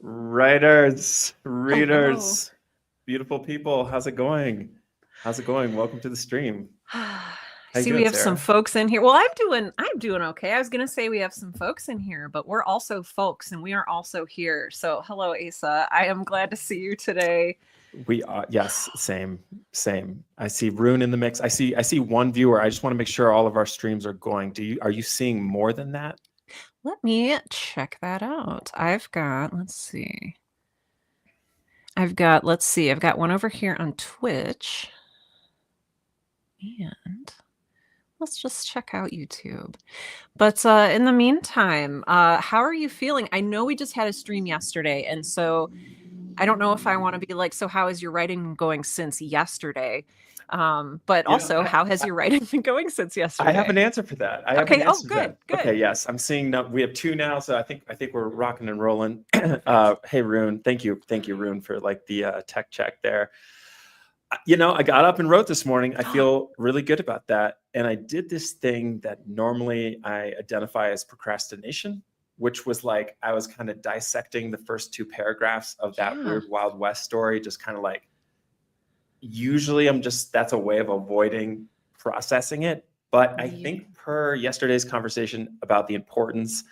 Writers, Hello. readers, beautiful people. How's it going? How's it going? Welcome to the stream. I How you see we doing, have some Sarah? folks in here. Well, I'm doing okay. I was gonna say we have some folks in here, but we're also folks and we are also here. So hello, Asa. I am glad to see you today. We are, yes, same. I see Rune in the mix. I see one viewer. I just want to make sure all of our streams are going. Are you seeing more than that? Let me check that out. Let's see. I've got one over here on Twitch. And let's just check out YouTube. But in the meantime, how are you feeling? I know we just had a stream yesterday, and so I don't know if I want to be like, so how is your writing going since yesterday? But You know, also, I, how has I your writing been going since I have yesterday? an answer for that. I have an Okay. Oh, answer for good, that. Okay, good. yes, I'm seeing now. We have two now, so I think we're rocking and rolling. Hey, Rune, thank you, Rune, for like the tech check there. I got up and wrote this morning. I feel really good about that. And I did this thing that normally I identify as procrastination, which was like I was kind of dissecting the first two paragraphs of that Yeah. weird Wild West story, just kind of like, usually that's a way of avoiding processing it. But I Yeah. think per yesterday's conversation about the importance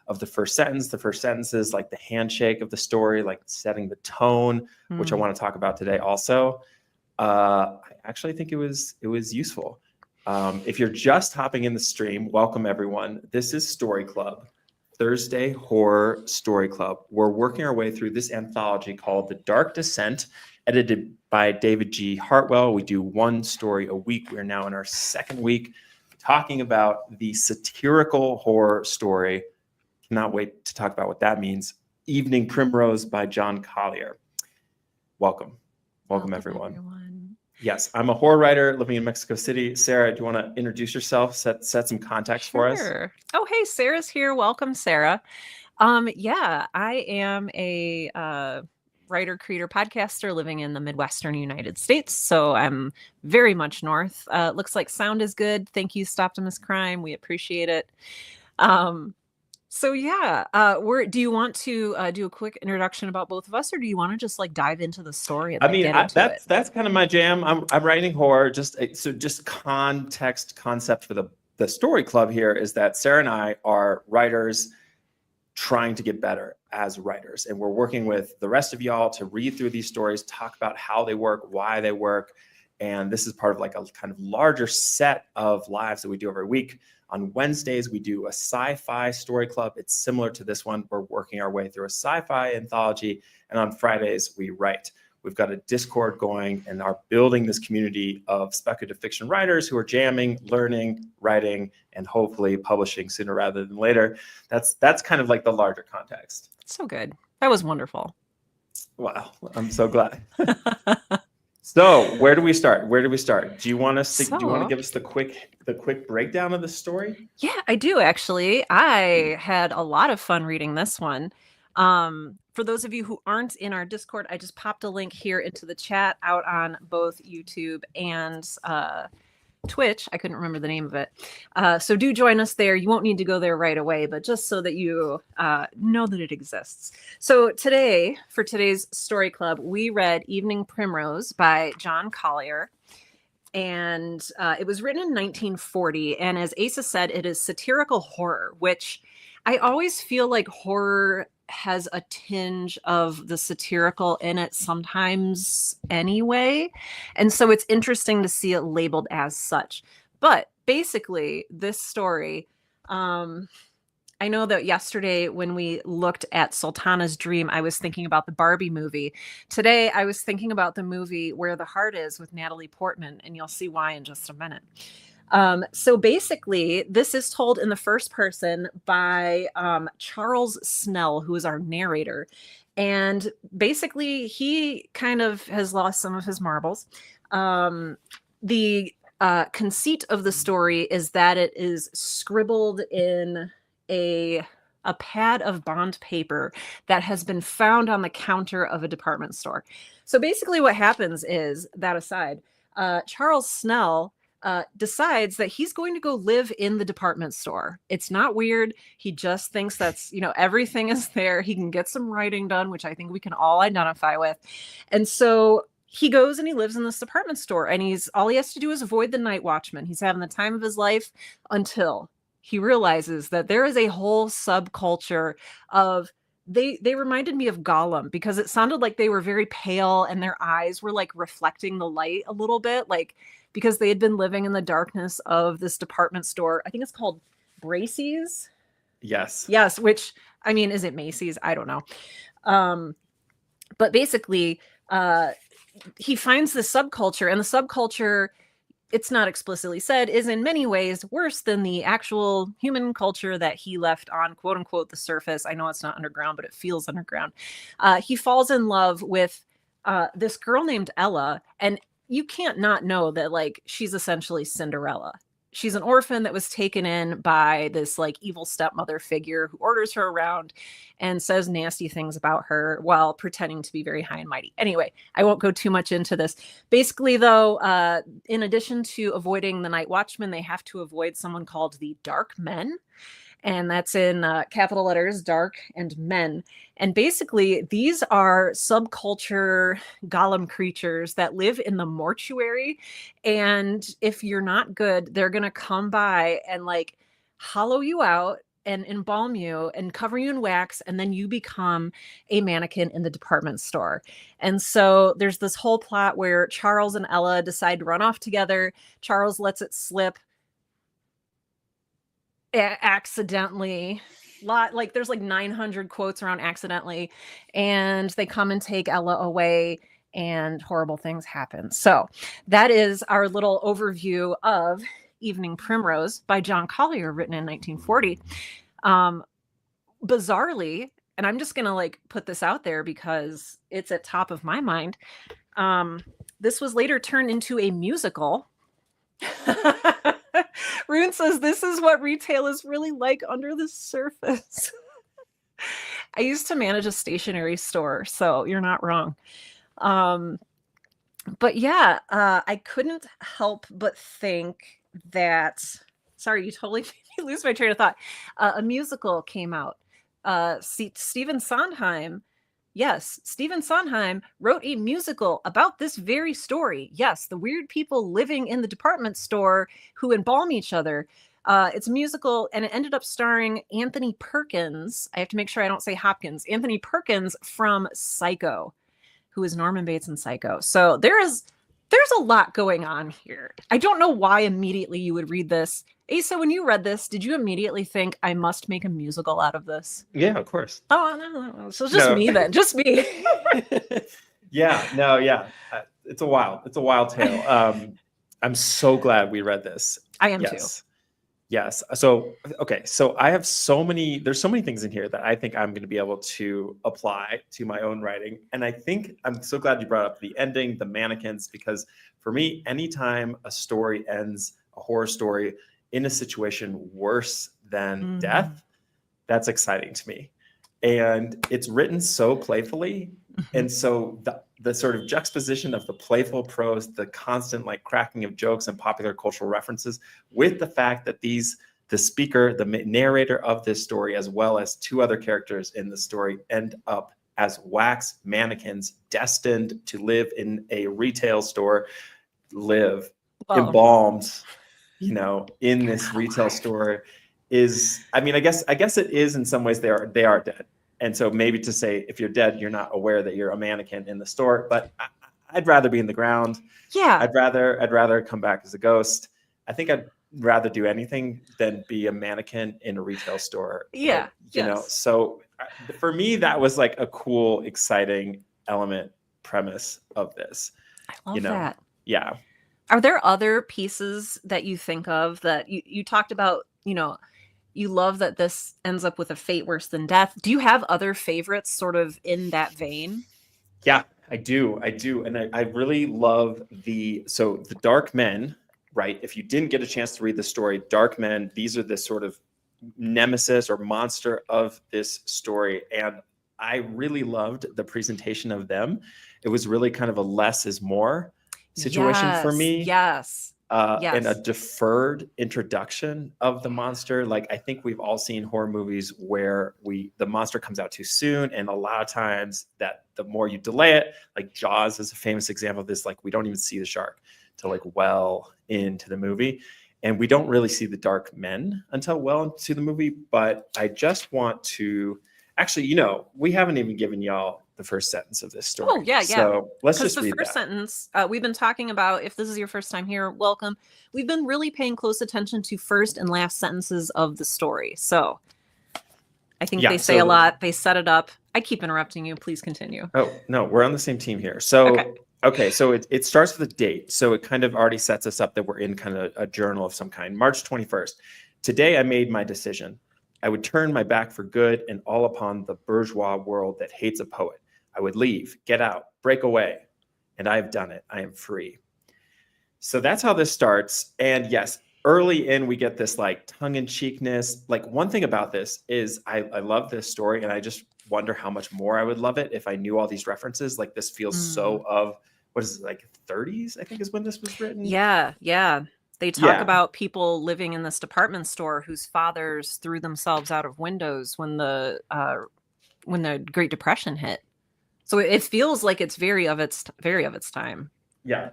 of the first sentence, the first sentences, like the handshake of the story, like setting the tone, which I Hmm. want to talk about today also. I actually think it was useful. If you're just hopping in the stream, welcome everyone. This is Story Club, Thursday Horror Story Club. We're working our way through this anthology called The Dark Descent, edited by David G. Hartwell. We do one story a week. We're now in our second week talking about the satirical horror story. Cannot wait to talk about what that means. Evening Primrose by John Collier. Welcome. Welcome, everyone. Everyone. Yes, I'm a horror writer living in Mexico City. Sarah, do you want to introduce yourself, set some context for us? Sure. Oh, hey, Sarah's here. Welcome, Sarah. Yeah, I am a writer, creator, podcaster living in the Midwestern United States. So I'm very much north. Looks like sound is good. Thank you, Stoptimus Crime. We appreciate it. Um, so yeah, do you want to do a quick introduction about both of us, or do you want to just like dive into the story and I like mean, get into it? that's kind of my jam. I'm writing horror. Just concept for the story club here is that Sarah and I are writers trying to get better as writers, and we're working with the rest of y'all to read through these stories, talk about how they work, why they work, and this is part of like a kind of larger set of lives that we do every week. On Wednesdays, we do a sci-fi story club. It's similar to this one. We're working our way through a sci-fi anthology. And on Fridays, we write. We've got a Discord going and are building this community of speculative fiction writers who are jamming, learning, writing, and hopefully publishing sooner rather than later. That's kind of like the larger context. So good. That was wonderful. Wow, I'm so glad. So where do we start? Where do we start? Do you want to So give us the quick breakdown of the story? yeah, I do actually. I had a lot of fun reading this one. For those of you who aren't in our Discord, I just popped a link here into the chat out on both YouTube and Twitch. I couldn't remember the name of it. So do join us there. You won't need to go there right away, but just so that you know that it exists. So today, for today's story club, we read Evening Primrose by John Collier. And it was written in 1940. And as Asa said, it is satirical horror, which I always feel like horror has a tinge of the satirical in it sometimes anyway. And so it's interesting to see it labeled as such. But basically, this story, I know that yesterday when we looked at Sultana's Dream, I was thinking about the Barbie movie. Today, I was thinking about the movie Where the Heart Is with Natalie Portman, and you'll see why in just a minute. So basically, this is told in the first person by Charles Snell, who is our narrator. And basically, he kind of has lost some of his marbles. The conceit of the story is that it is scribbled in a pad of bond paper that has been found on the counter of a department store. So basically what happens is, that aside, Charles Snell decides that he's going to go live in the department store. It's not weird. He just thinks that's, everything is there. He can get some writing done, which I think we can all identify with. And so he goes and he lives in this department store, and all he has to do is avoid the night watchman. He's having the time of his life until he realizes that there is a whole subculture of, they reminded me of Gollum, because it sounded like they were very pale and their eyes were like reflecting the light a little bit, like because they had been living in the darkness of this department store. I think it's called Bracey's. Yes. Yes, which, I mean, is it Macy's? I don't know. But basically, he finds this subculture, and the subculture, it's not explicitly said, is in many ways worse than the actual human culture that he left on, quote unquote, the surface. I know it's not underground, but it feels underground. He falls in love with this girl named Ella, and you can't not know that, like, she's essentially Cinderella. She's an orphan that was taken in by this like evil stepmother figure who orders her around and says nasty things about her while pretending to be very high and mighty. Anyway, I won't go too much into this. Basically, though, in addition to avoiding the night watchman, they have to avoid someone called the Dark Men. And that's in capital letters, dark and men. And basically, these are subculture golem creatures that live in the mortuary. And if you're not good, they're going to come by and like hollow you out and embalm you and cover you in wax. And then you become a mannequin in the department store. And so there's this whole plot where Charles and Ella decide to run off together. Charles lets it slip like there's like 900 quotes around accidentally, and they come and take Ella away, and horrible things happen. So that is our little overview of Evening Primrose by John Collier, written in 1940. Bizarrely, and I'm just gonna like put this out there because it's at top of my mind, this was later turned into a musical. Rune says, this is what retail is really like under the surface. I used to manage a stationery store, so you're not wrong. But yeah, I couldn't help but think that, sorry, you totally made me lose my train of thought. A musical came out. Stephen Sondheim wrote a musical about this very story. Yes, the weird people living in the department store who embalm each other. It's a musical, and it ended up starring Anthony Perkins. I have to make sure I don't say Hopkins. Anthony Perkins from Psycho, who is Norman Bates in Psycho. So there's a lot going on here. I don't know why immediately you would read this. Asa, when you read this, did you immediately think, I must make a musical out of this? Yeah, of course. Oh, no. So just me then. Just me. Yeah. It's a wild tale. I'm so glad we read this. I am too. Yes. So, okay. So there's so many things in here that I think I'm going to be able to apply to my own writing. And I think I'm so glad you brought up the ending, the mannequins, because for me, anytime a story ends, a horror story, in a situation worse than death, that's exciting to me. And it's written so playfully. And so the sort of juxtaposition of the playful prose, the constant like cracking of jokes and popular cultural references, with the fact that the speaker, the narrator of this story, as well as two other characters in the story, end up as wax mannequins destined to live in a retail store, embalmed, in this retail store is, I mean, I guess it is in some ways they are dead. And so maybe to say, if you're dead, you're not aware that you're a mannequin in the store, but I'd rather be in the ground. Yeah. I'd rather come back as a ghost. I think I'd rather do anything than be a mannequin in a retail store. Yeah. So for me, that was like a cool, exciting premise of this. I love that. Yeah. Are there other pieces that you think of that you talked about, you love that this ends up with a fate worse than death? Do you have other favorites sort of in that vein? Yeah, I do. And I really love the Dark Men, right? If you didn't get a chance to read the story, Dark Men, these are the sort of nemesis or monster of this story. And I really loved the presentation of them. It was really kind of a less is more situation for me. Yes. and a Yes. deferred introduction of the monster. Like, I think we've all seen horror movies where the monster comes out too soon, and a lot of times that the more you delay it, like Jaws is a famous example of this. Like, we don't even see the shark till like well into the movie, and we don't really see the dark men until well into the movie. But I just want to actually, we haven't even given y'all the first sentence of this story. Oh, yeah. So let's Because just the read first that. sentence, we've been talking about, if this is your first time here, welcome. We've been really paying close attention to first and last sentences of the story. So I think they say a lot. They set it up. I keep interrupting you. Please continue. Oh, no, we're on the same team here. So, okay, so it starts with a date. So it kind of already sets us up that we're in kind of a journal of some kind. March 21st. Today I made my decision. I would turn my back for good and all upon the bourgeois world that hates a poet. I would leave, get out, break away. And I have done it. I am free. So that's how this starts. And yes, early in, we get this like tongue-in-cheekness. Like, one thing about this is I love this story, and I just wonder how much more I would love it if I knew all these references. Like, this feels so of, what is it, like 30s, I think is when this was written. Yeah. They talk about people living in this department store whose fathers threw themselves out of windows when the Great Depression hit. So it feels like it's very of its time. Yeah,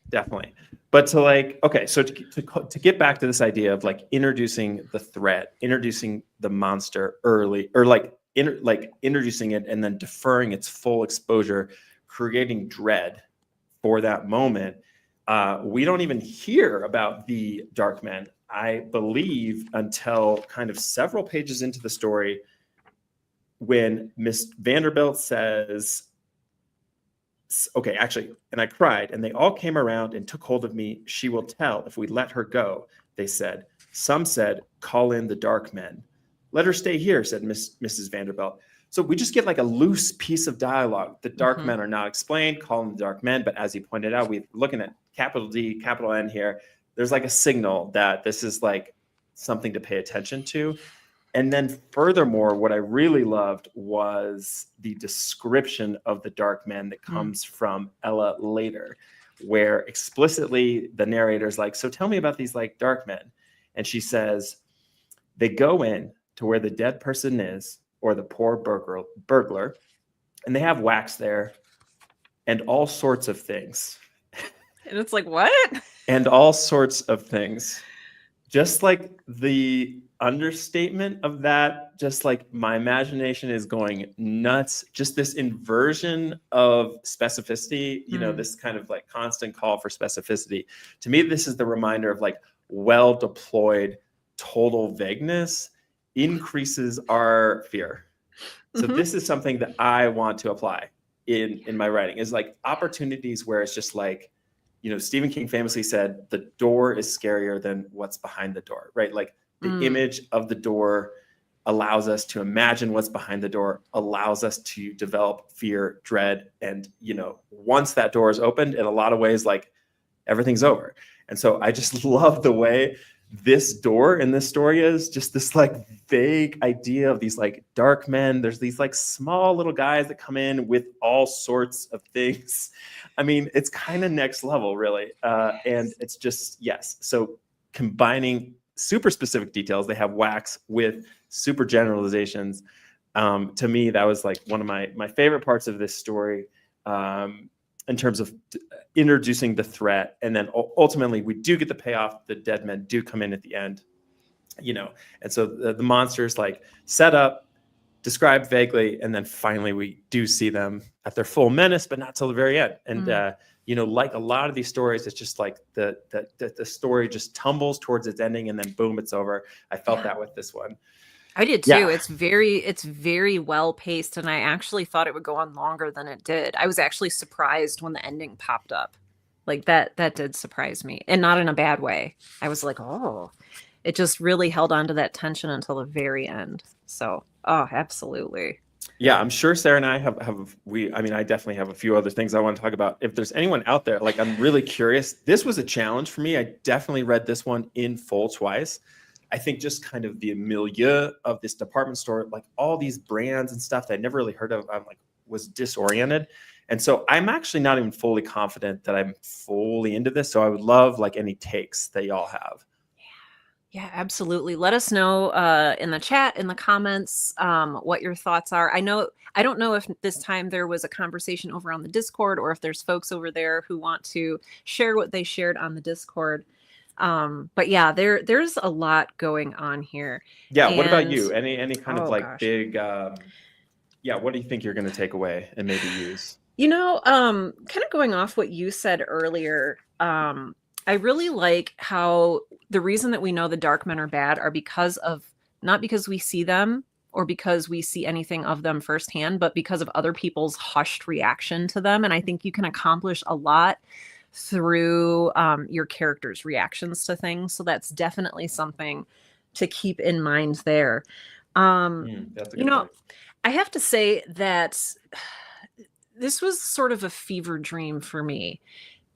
definitely. But to like, okay, so to get back to this idea of like introducing the threat, introducing the monster early, or like introducing it and then deferring its full exposure, creating dread for that moment. We don't even hear about the dark men, I believe, until kind of several pages into the story, when Miss Vanderbilt says, okay, actually, and I cried, and they all came around and took hold of me. She will tell if we let her go, they said. Some said, call in the dark men. Let her stay here, said Mrs. Vanderbilt. So we just get like a loose piece of dialogue. The dark men are not explained, call in the dark men. But as you pointed out, we're looking at capital D, capital N here. There's like a signal that this is like something to pay attention to. And then furthermore, what I really loved was the description of the dark men that comes from Ella later, where explicitly the narrator's like, so tell me about these like dark men. And she says, they go in to where the dead person is, or the poor burglar, and they have wax there and all sorts of things. And it's like, what? And all sorts of things. Just like the understatement of that, just like my imagination is going nuts. Just this inversion of specificity, this kind of like constant call for specificity. To me, this is the reminder of like well deployed total vagueness increases our fear. So this is something that I want to apply in my writing, is like opportunities where it's just like, Stephen King famously said, the door is scarier than what's behind the door, right? Like the image of the door allows us to imagine what's behind the door, allows us to develop fear, dread. And, once that door is opened, in a lot of ways, like everything's over. And so I just love the way this door in this story is just this like vague idea of these like dark men. There's these like small little guys that come in with all sorts of things. I mean, it's kind of next level, really. And it's just, yes. So combining super specific details, they have wax with super generalizations. To me, that was like one of my favorite parts of this story, in terms of introducing the threat. And then ultimately we do get the payoff. The dead men do come in at the end, and so the monsters like set up, described vaguely, and then finally we do see them at their full menace, but not till the very end. And like a lot of these stories, it's just like the story just tumbles towards its ending, and then boom, it's over. I felt that with this one. I did too. Yeah. It's very well paced, and I actually thought it would go on longer than it did. I was actually surprised when the ending popped up. Like that did surprise me, and not in a bad way. I was like, oh, it just really held on to that tension until the very end. So, oh, absolutely. Yeah, I'm sure Sarah and I I definitely have a few other things I want to talk about. If there's anyone out there, like, I'm really curious. This was a challenge for me. I definitely read this one in full twice. I think just kind of the milieu of this department store, like all these brands and stuff that I never really heard of, I'm like, was disoriented. And so I'm actually not even fully confident that I'm fully into this. So I would love like any takes that y'all have. Yeah, absolutely. Let us know in the chat, in the comments, what your thoughts are. I don't know if this time there was a conversation over on the Discord or if there's folks over there who want to share what they shared on the Discord. But yeah, there's a lot going on here. Yeah. What about And you? Any kind of oh like gosh. big, yeah. What do you think you're going to take away and maybe use? Kind of going off what you said earlier, I really like how the reason that we know the dark men are bad are because of not because we see them or because we see anything of them firsthand, but because of other people's hushed reaction to them. And I think you can accomplish a lot through your character's reactions to things. So that's definitely something to keep in mind there. That's a You good know, point. I have to say that this was sort of a fever dream for me.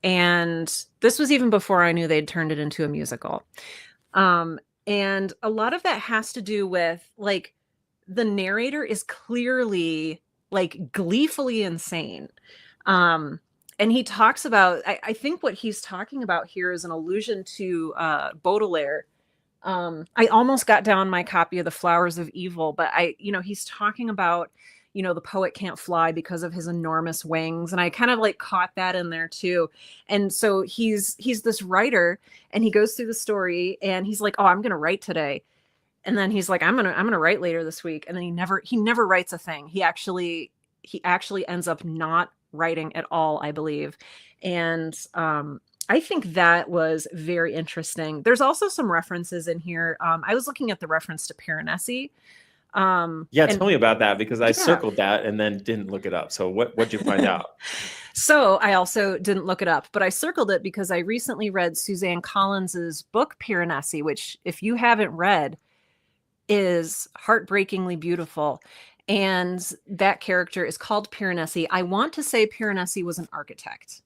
And this was even before I knew they'd turned it into a musical. And a lot of that has to do with like the narrator is clearly like gleefully insane. Um, and he talks about, I think what he's talking about here is an allusion to Baudelaire. I almost got down my copy of The Flowers of Evil, but he's talking about, the poet can't fly because of his enormous wings. And I kind of like caught that in there too. And so he's this writer and he goes through the story and he's like, oh, I'm going to write today. And then he's like, I'm going to write later this week. And then he never writes a thing. He actually ends up not writing at all, I believe. And, I think that was very interesting. There's also some references in here. I was looking at the reference to Piranesi. Yeah. And Tell me about that because I yeah. circled that and then didn't look it up. So what'd you find out? So I also didn't look it up, but I circled it because I recently read Suzanne Collins's book Piranesi, which if you haven't read is heartbreakingly beautiful. And that character is called Piranesi. I want to say Piranesi was an architect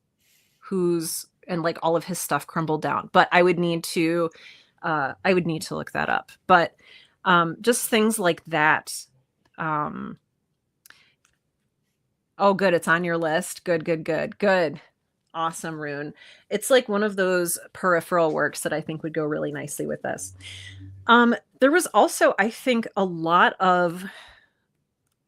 and like all of his stuff crumbled down, but I would need to look that up. But just things like that. Oh, good. It's on your list. Good. Awesome, Rune. It's like one of those peripheral works that I think would go really nicely with this. There was also, I think, a lot of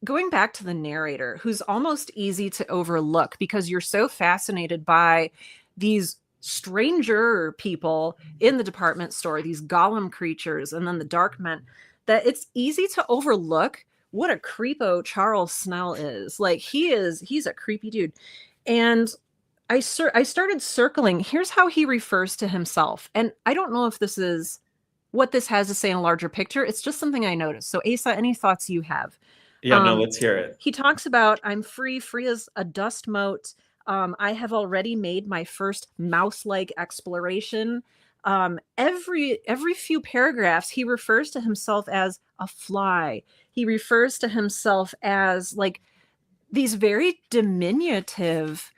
going back to the narrator who's almost easy to overlook because you're so fascinated by these stranger people in the department store, these golem creatures, and then the dark men, that it's easy to overlook what a creepo Charles Snell is. Like he's a creepy dude. And I started circling, here's how he refers to himself. And I don't know if this is what this has to say in a larger picture. It's just something I noticed. So Asa, any thoughts you have? Yeah, no, let's hear it. He talks about, I'm free as a dust mote. I have already made my first mouse-like exploration. Every few paragraphs, he refers to himself as a fly. He refers to himself as like these very diminutive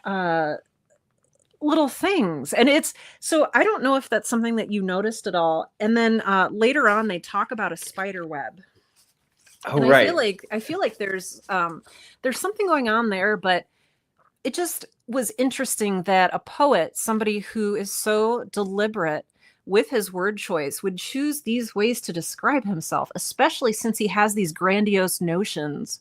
little things. And so I don't know if that's something that you noticed at all. And then later on, they talk about a spider web. Oh, and right. I feel like there's something going on there, but it just was interesting that a poet, somebody who is so deliberate with his word choice, would choose these ways to describe himself, especially since he has these grandiose notions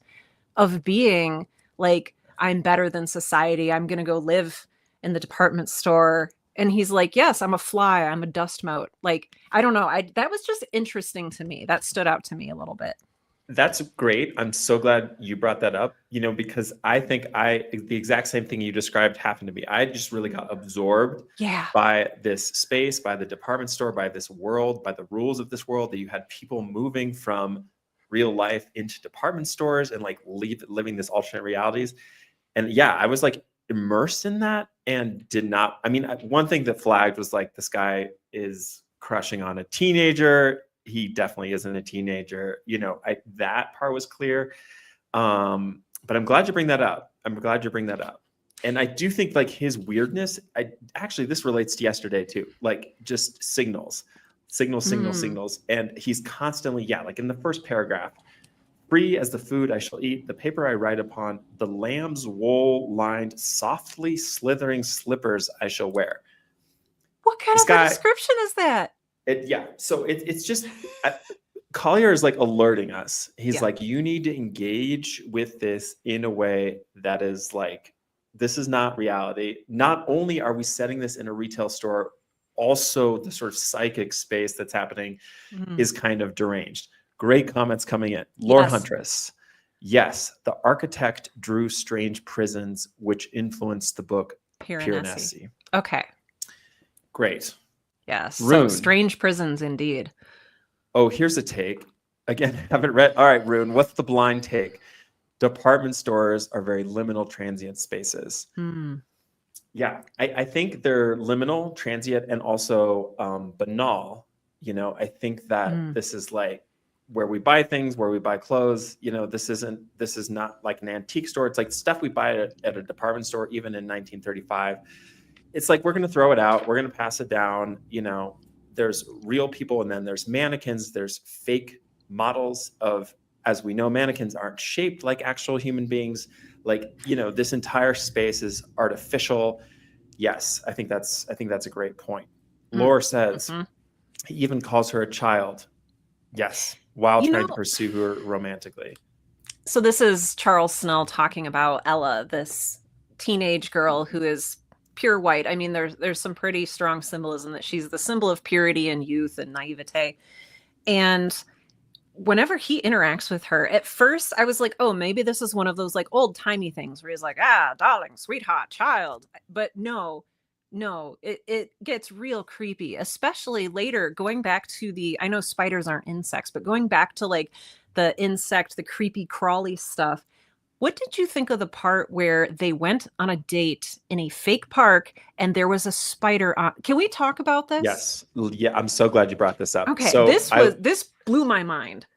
of being like, I'm better than society. I'm going to go live in the department store. And he's like, yes, I'm a fly. I'm a dust mote. Like, I don't know. That was just interesting to me. That stood out to me a little bit. That's great. I'm so glad you brought that up, because I think the exact same thing you described happened to me. I just really got absorbed by this space, by the department store, by this world, by the rules of this world, that you had people moving from real life into department stores and like living this alternate realities. And yeah, I was like immersed in that and did not, one thing that flagged was like, this guy is crushing on a teenager. He definitely isn't a teenager. That part was clear. But I'm glad you bring that up. And I do think like his weirdness, this relates to yesterday too, like just signals. And he's constantly, like in the first paragraph, Free as the food I shall eat, the paper I write upon, the lamb's wool-lined, softly slithering slippers I shall wear. What kind This of guy, a description is that? so it's just Collier is like alerting us. He's Yeah. like, you need to engage with this in a way that is like, this is not reality. Not only are we setting this in a retail store, also the sort of psychic space that's happening is kind of deranged. Great comments coming in. Lord Yes. Huntress. Yes, the architect drew strange prisons which influenced the book Piranesi. Piranesi. Okay. Great. Yes. Rune. So strange prisons indeed. Oh, here's a take. Again, haven't read. All right, Rune, what's the blind take? Department stores are very liminal transient spaces. Yeah, I think they're liminal, transient, and also banal. You know, I think that this is like where we buy things, where we buy clothes. You know, this is not like an antique store. It's like stuff we buy at a department store, even in 1935. It's like, we're going to throw it out. We're going to pass it down. You know, there's real people, and then there's mannequins. There's fake models of, as we know, mannequins aren't shaped like actual human beings. Like, you know, this entire space is artificial. Yes, I think that's a great point. Laura says he even calls her a child. Yes, while trying to pursue her romantically. So this is Charles Snell talking about Ella, this teenage girl who is pure white. I mean, there's some pretty strong symbolism that she's the symbol of purity and youth and naivete. And whenever he interacts with her, at first I was like, oh, maybe this is one of those like old timey things where he's like, darling, sweetheart, child. But no, it gets real creepy, especially later, going back to I know spiders aren't insects, but going back to like the insect, the creepy crawly stuff. What did you think of the part where they went on a date in a fake park and there was a spider on? Can we talk about this? Yes. Yeah, I'm so glad you brought this up. Okay, so this blew my mind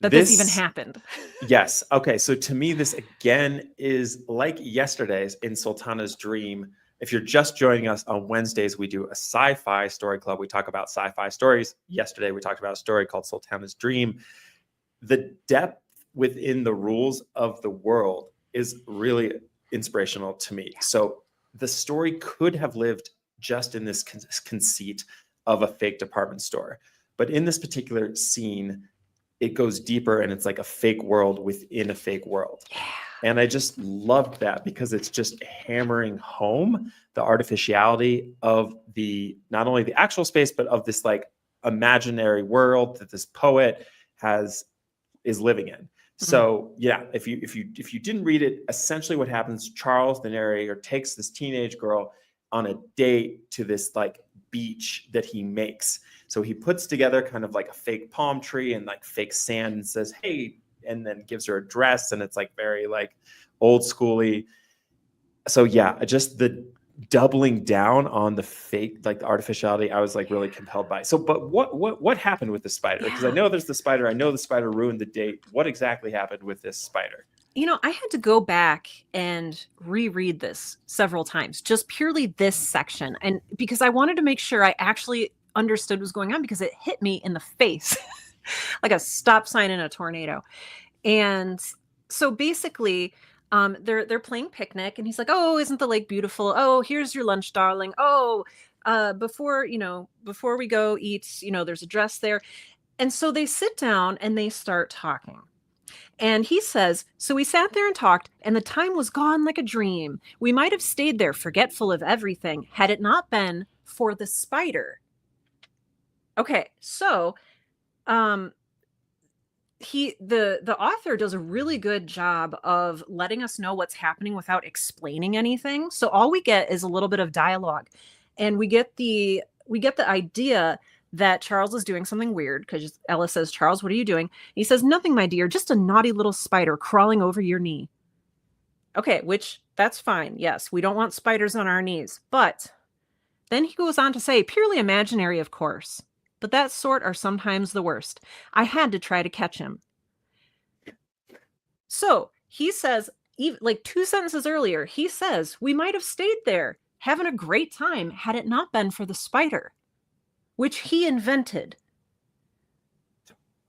that this even happened. Yes. Okay, so to me, this again is like yesterday's in Sultana's Dream. If you're just joining us on Wednesdays, we do a sci-fi story club. We talk about sci-fi stories. Yesterday, we talked about a story called Sultana's Dream. The depth within the rules of the world is really inspirational to me. So the story could have lived just in this conceit of a fake department store. But in this particular scene, it goes deeper, and it's like a fake world within a fake world. Yeah. And I just loved that because it's just hammering home the artificiality of not only the actual space, but of this like imaginary world that this poet is living in. So yeah, if you didn't read it, essentially what happens, Charles, the narrator, takes this teenage girl on a date to this like beach that he makes. So he puts together kind of like a fake palm tree and like fake sand and says, hey, and then gives her a dress, and it's like very like old schooly. So yeah, just the doubling down on the fake, like the artificiality, I was like really compelled by. So, but what happened with the spider? Because I know there's the spider. I know the spider ruined the date. What exactly happened with this spider? You know, I had to go back and reread this several times, just purely this section. And because I wanted to make sure I actually understood what was going on, because it hit me in the face like a stop sign in a tornado. And so basically, they're playing picnic, and he's like, oh, isn't the lake beautiful? Oh, here's your lunch, darling. Oh, before we go eat, there's a dress there. And so they sit down and they start talking. And he says, so we sat there and talked, and the time was gone like a dream. We might have stayed there, forgetful of everything, had it not been for the spider. Okay, so the author does a really good job of letting us know what's happening without explaining anything. So all we get is a little bit of dialogue, and we get the idea that Charles is doing something weird, because Ella says, Charles, what are you doing? He says, nothing, my dear, just a naughty little spider crawling over your knee. Okay, which that's fine. Yes, we don't want spiders on our knees. But then he goes on to say, purely imaginary, of course, but that sort are sometimes the worst. I had to try to catch him. So he says, like 2 sentences earlier, he says, we might have stayed there having a great time had it not been for the spider, which he invented.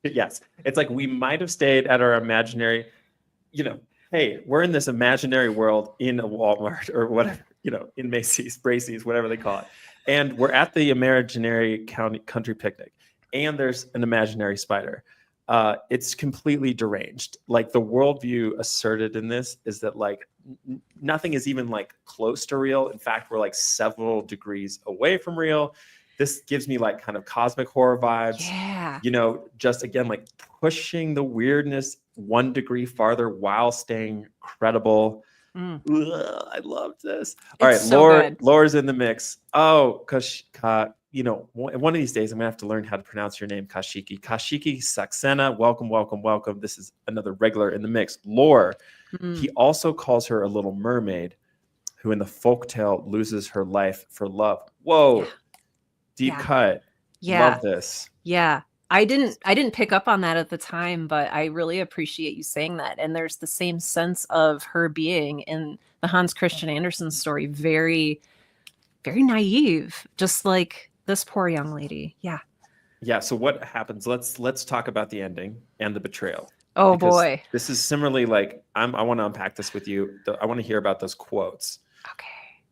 Yes. It's like we might have stayed at our imaginary, hey, we're in this imaginary world in a Walmart or whatever, in Macy's, Bracey's, whatever they call it. And we're at the imaginary country picnic, and there's an imaginary spider. It's completely deranged. Like the worldview asserted in this is that like nothing is even like close to real. In fact, we're like several degrees away from real. This gives me like kind of cosmic horror vibes. Yeah. Just again, like pushing the weirdness 1 degree farther while staying credible. Ugh, I love this. All right, so Laura's in the mix. Oh, one of these days I'm gonna have to learn how to pronounce your name, Kashiki. Kashiki Saxena, welcome, welcome, welcome. This is another regular in the mix. Lore. He also calls her a little mermaid who in the folktale loses her life for love. Whoa. Yeah. Deep cut. Yeah. Love this. Yeah. I didn't pick up on that at the time, but I really appreciate you saying that. And there's the same sense of her being in the Hans Christian Andersen story, very, very naive, just like this poor young lady. Yeah. Yeah. So what happens? Let's talk about the ending and the betrayal. Oh boy. This is similarly like I want to unpack this with you. I want to hear about those quotes. Okay.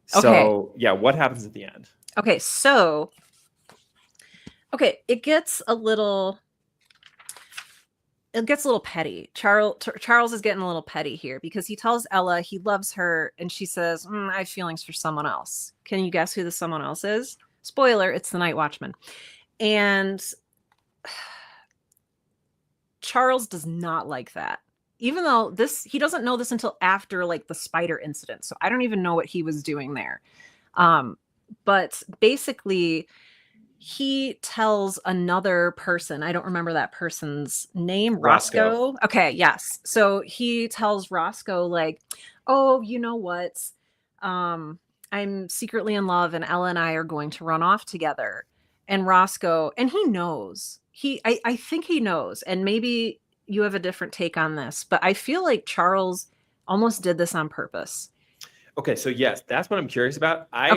So yeah, what happens at the end? Okay. So it gets a little petty. Charles is getting a little petty here because he tells Ella he loves her and she says, I have feelings for someone else. Can you guess who the someone else is? Spoiler, it's the Night Watchman. And Charles does not like that. Even though he doesn't know this until after like the spider incident. So I don't even know what he was doing there. But basically he tells another person, I don't remember that person's name, Roscoe. Okay, yes. So he tells Roscoe like, oh, you know what? I'm secretly in love and Ella and I are going to run off together. And Roscoe, and he knows. I think he knows. And maybe you have a different take on this, but I feel like Charles almost did this on purpose. Okay, so yes, that's what I'm curious about. I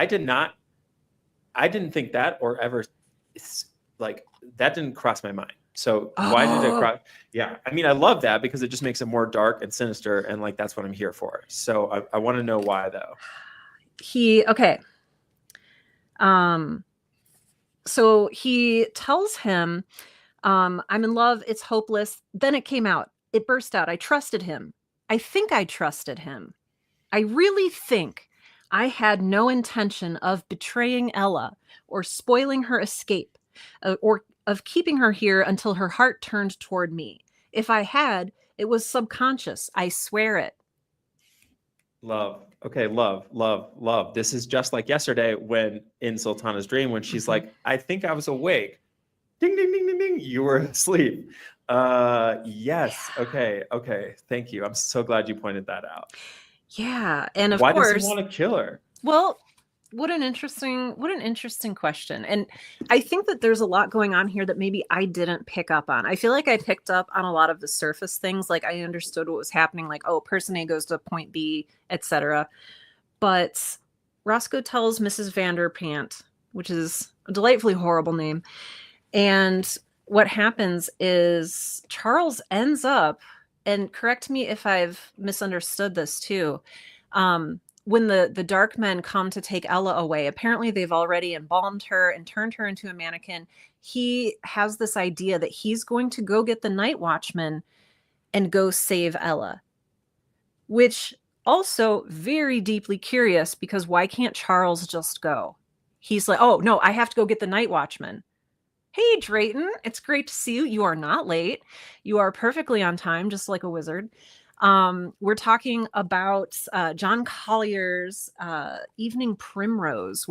didn't think that or ever, like, that didn't cross my mind. So why did it cross? Yeah, I mean, I love that because it just makes it more dark and sinister, and like that's what I'm here for. So I want to know why though. So he tells him, I'm in love, it's hopeless. Then it came out. It burst out. I trusted him. I think I trusted him. I really think I had no intention of betraying Ella or spoiling her escape or of keeping her here until her heart turned toward me. If I had, it was subconscious. I swear it. Love. Okay, love. This is just like yesterday when in Sultana's dream, when she's like, I think I was awake. Ding, ding, ding, ding, ding. You were asleep. Yes. Okay. Thank you. I'm so glad you pointed that out. Yeah. And of course. Why does he want to kill her? Well, what an interesting question. And I think that there's a lot going on here that maybe I didn't pick up on. I feel like I picked up on a lot of the surface things. Like I understood what was happening, like, oh, person A goes to point B, etc. But Roscoe tells Mrs. Vanderpant, which is a delightfully horrible name. And what happens is Charles ends up, and correct me if I've misunderstood this too, when the dark men come to take Ella away, apparently they've already embalmed her and turned her into a mannequin. He has this idea that he's going to go get the Night Watchman and go save Ella, which also very deeply curious because why can't Charles just go? He's like, oh, no, I have to go get the Night Watchman. Hey, Drayton, it's great to see you. You are not late. You are perfectly on time, just like a wizard. We're talking about John Collier's Evening Primrose,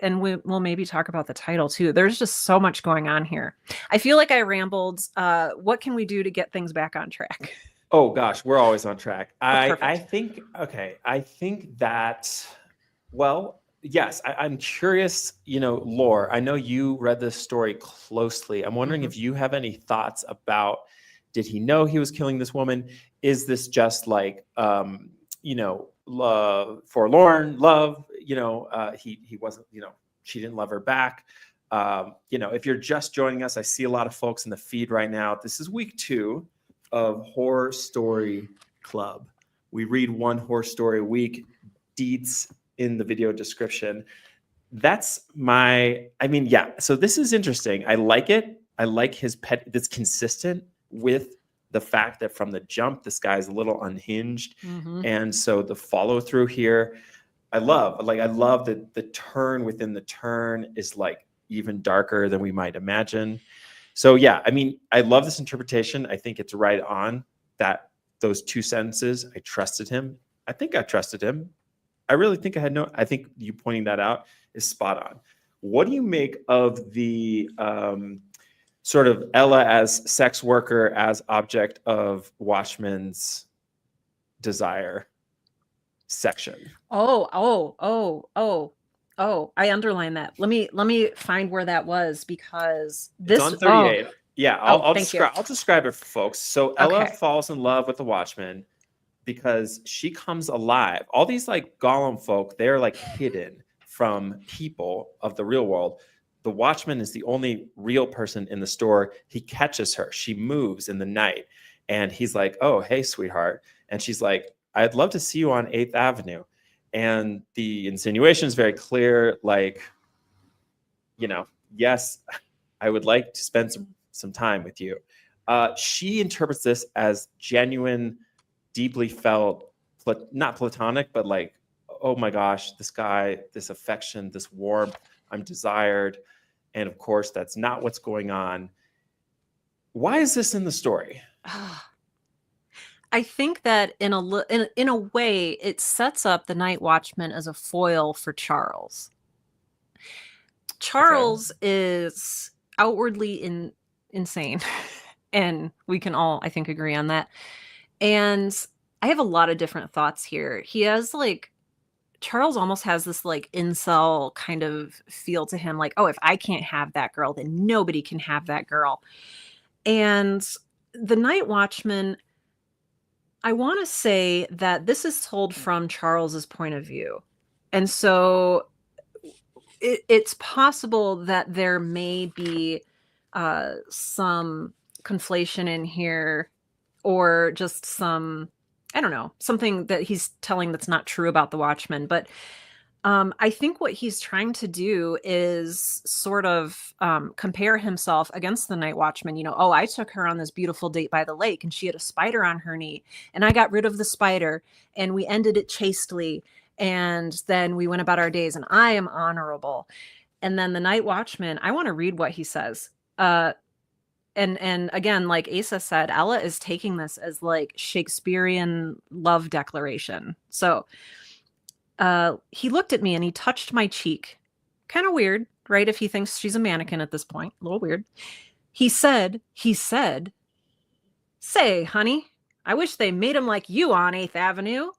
and we'll maybe talk about the title too. There's just so much going on here. I feel like I rambled. What can we do to get things back on track? Oh gosh, we're always on track. I think that, well, yes, I'm curious, Lore, I know you read this story closely. I'm wondering if you have any thoughts about, did he know he was killing this woman? Is this just like, forlorn love? He wasn't, she didn't love her back. If you're just joining us, I see a lot of folks in the feed right now. This is week 2 of Horror Story Club. We read one horror story a week. Deets in the video description. So this is interesting. I like it. I like his pet. That's consistent with the fact that from the jump, this guy's a little unhinged. Mm-hmm. And so the follow through here, I love that the turn within the turn is like even darker than we might imagine. So yeah, I mean, I love this interpretation. I think it's right on that those 2 sentences. I trusted him. I think I trusted him. I really think I think you pointing that out is spot on. What do you make of the sort of Ella as sex worker, as object of Watchman's desire section? I underlined that. Let me find where that was, because this it's on 38. Yeah, I'll describe it for folks. So Ella falls in love with the Watchman because she comes alive. All these like Gollum folk, they're like hidden from people of the real world. The Watchman is the only real person in the store. He catches her. She moves in the night. And he's like, oh, hey, sweetheart. And she's like, I'd love to see you on 8th Avenue. And the insinuation is very clear. Like, yes, I would like to spend some time with you. She interprets this as genuine, deeply felt, not platonic, but like, oh my gosh, this guy, this affection, this warmth, I'm desired. And of course, that's not what's going on. Why is this in the story? I think that in a way, it sets up the Night Watchman as a foil for Charles. Charles is outwardly insane, and we can all, I think, agree on that. And I have a lot of different thoughts here. He has Charles almost has this like incel kind of feel to him, like, oh, if I can't have that girl, then nobody can have that girl. And the Night Watchman, I want to say that this is told from Charles's point of view. And so it's possible that there may be some conflation in here, or just some, I don't know, something that he's telling that's not true about the Watchman. But I think what he's trying to do is sort of compare himself against the Night Watchman. Oh, I took her on this beautiful date by the lake and she had a spider on her knee, and I got rid of the spider and we ended it chastely. And then we went about our days and I am honorable. And then the Night Watchman, I want to read what he says. And again, like Asa said, Ella is taking this as like Shakespearean love declaration. So he looked at me and he touched my cheek. Kind of weird, right? If he thinks she's a mannequin at this point, a little weird. He said, say, honey, I wish they made him like you on 8th Avenue.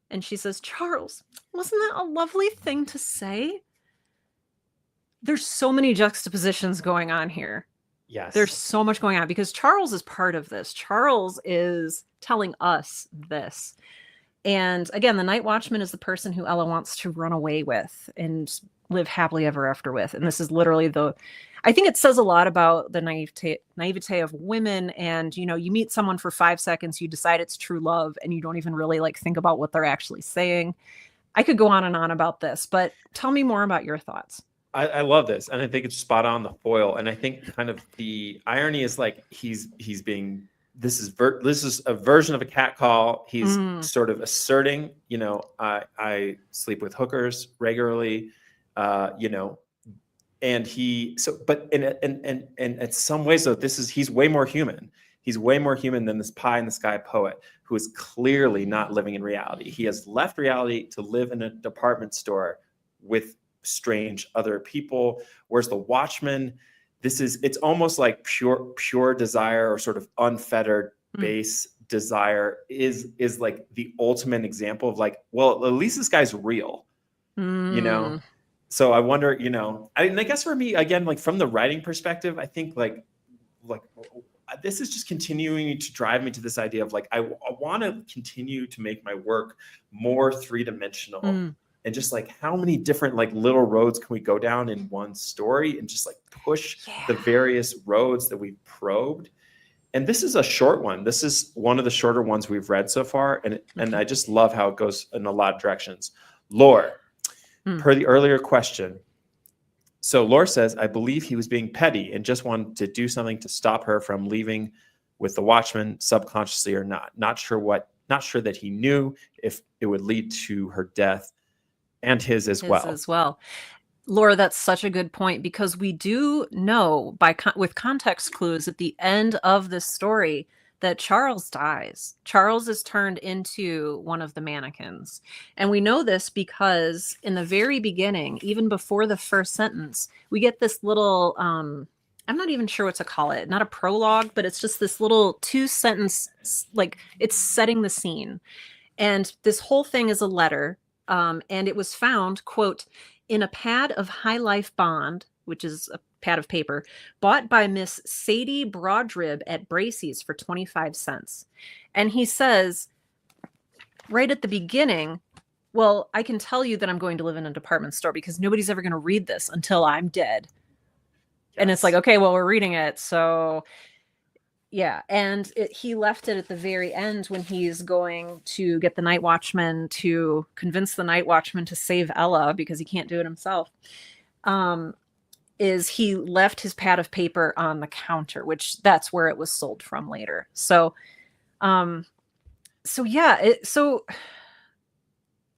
And she says, Charles, wasn't that a lovely thing to say? There's so many juxtapositions going on here. Yes. There's so much going on because Charles is part of this. Charles is telling us this. And again, the Night Watchman is the person who Ella wants to run away with and live happily ever after with. And this is literally I think it says a lot about the naivete of women. And, you meet someone for 5 seconds, you decide it's true love, and you don't even really think about what they're actually saying. I could go on and on about this, but tell me more about your thoughts. I love this, and I think it's spot on the foil. And I think kind of the irony is like he's being this is a version of a catcall. He's sort of asserting, I sleep with hookers regularly, and in some ways though, he's way more human. He's way more human than this pie in the sky poet who is clearly not living in reality. He has left reality to live in a department store with strange other people. Whereas the Watchman, it's almost like pure desire, or sort of unfettered base desire is like the ultimate example of like, well, at least this guy's real, So I wonder, I guess for me, again, like from the writing perspective, I think like this is just continuing to drive me to this idea of like, I want to continue to make my work more 3-dimensional and just like how many different like little roads can we go down in one story, and just like push the various roads that we've probed. And this is a short one. This is one of the shorter ones we've read so far. And I just love how it goes in a lot of directions. Lore, per the earlier question. So Lore says, I believe he was being petty and just wanted to do something to stop her from leaving with the Watchman, subconsciously or not. Not sure that he knew if it would lead to her death and his as well. Laura, that's such a good point, because we do know with context clues at the end of this story that Charles dies. Charles is turned into one of the mannequins. And we know this because in the very beginning, even before the first sentence, we get this little, I'm not even sure what to call it, not a prologue, but it's just this little 2-sentence, like it's setting the scene. And this whole thing is a letter. And it was found, quote, in a pad of High Life Bond, which is a pad of paper, bought by Miss Sadie Broadrib at Bracey's for 25 cents. And he says, right at the beginning, well, I can tell you that I'm going to live in a department store because nobody's ever going to read this until I'm dead. Yes. And it's like, okay, well, we're reading it. So yeah. And he left it at the very end when he's going to get the Night Watchman to convince the Night Watchman to save Ella because he can't do it himself. Is he left his pad of paper on the counter, which that's where it was sold from later. So, yeah. That's Laura,